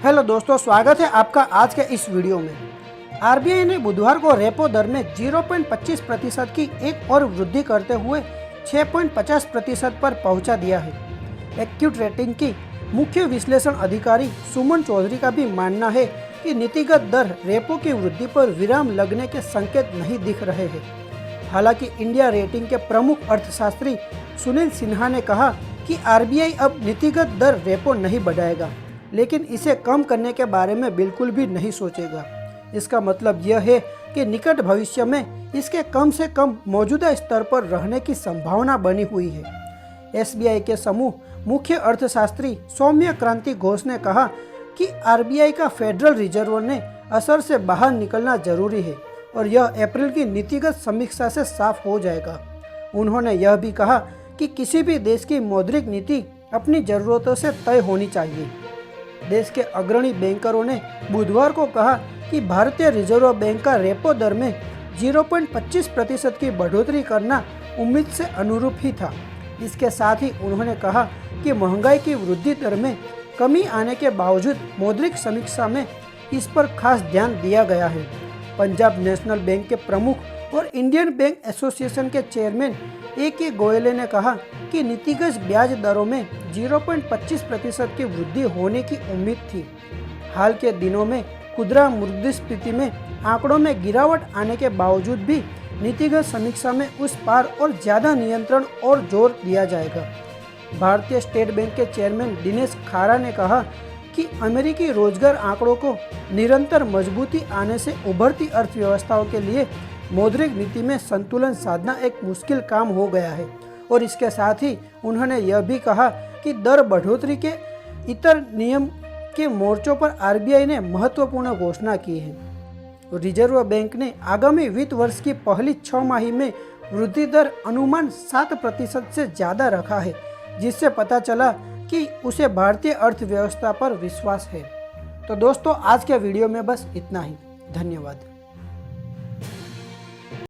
Hello दोस्तों, स्वागत है आपका आज के इस वीडियो में। आरबीआई ने बुधवार को रेपो दर में 0.25% की एक और वृद्धि करते हुए 6.50% पर पहुंचा दिया है। एक्यूट रेटिंग की मुख्य विश्लेषण अधिकारी सुमन चौधरी का भी मानना है कि नीतिगत दर रेपो की वृद्धि पर विराम लगने के संकेत नहीं दिख रहे हैं। हालांकि इंडिया रेटिंग के प्रमुख अर्थशास्त्री सुनील सिन्हा ने कहा कि आरबीआई अब नीतिगत दर रेपो नहीं बढ़ाएगा, लेकिन इसे कम करने के बारे में बिल्कुल भी नहीं सोचेगा। इसका मतलब यह है कि निकट भविष्य में इसके कम से कम मौजूदा स्तर पर रहने की संभावना बनी हुई है। एसबीआई के समूह मुख्य अर्थशास्त्री सौम्य क्रांति घोष ने कहा कि आरबीआई का फेडरल रिजर्व ने असर से बाहर निकलना जरूरी है और यह अप्रैल की नीतिगत समीक्षा से साफ हो जाएगा। उन्होंने यह भी कहा कि किसी भी देश की मौद्रिक नीति अपनी ज़रूरतों से तय होनी चाहिए। देश के अग्रणी बैंकरों ने बुधवार को कहा कि भारतीय रिजर्व बैंक का रेपो दर में 0.25% की बढ़ोतरी करना उम्मीद से अनुरूप ही था। इसके साथ ही उन्होंने कहा कि महंगाई की वृद्धि दर में कमी आने के बावजूद मौद्रिक समीक्षा में इस पर खास ध्यान दिया गया है। पंजाब नेशनल बैंक के प्रमुख और इंडियन बैंक एसोसिएशन के चेयरमैन ए.के. गोयले ने कहा कि नीतिगत ब्याज दरों में 0.25% की वृद्धि होने की उम्मीद थी। हाल के दिनों में खुदरा मुद्रास्फीति में आंकड़ों में गिरावट आने के बावजूद भी नीतिगत समीक्षा में उस पार और ज़्यादा नियंत्रण और जोर दिया जाएगा। भारतीय स्टेट बैंक के चेयरमैन दिनेश खारा ने कहा कि अमेरिकी रोजगार आंकड़ों को निरंतर मजबूती आने से उभरती अर्थव्यवस्थाओं के लिए मौद्रिक नीति में संतुलन साधना एक मुश्किल काम हो गया है। और इसके साथ ही उन्होंने यह भी कहा कि दर बढ़ोतरी के इतर नियम के मोर्चों पर आरबीआई ने महत्वपूर्ण घोषणा की है। रिजर्व बैंक ने आगामी वित्त वर्ष की पहली 6 माही में वृद्धि दर अनुमान 7% से ज़्यादा रखा है, जिससे पता चला कि उसे भारतीय अर्थव्यवस्था पर विश्वास है। तो दोस्तों, आज के वीडियो में बस इतना ही। धन्यवाद।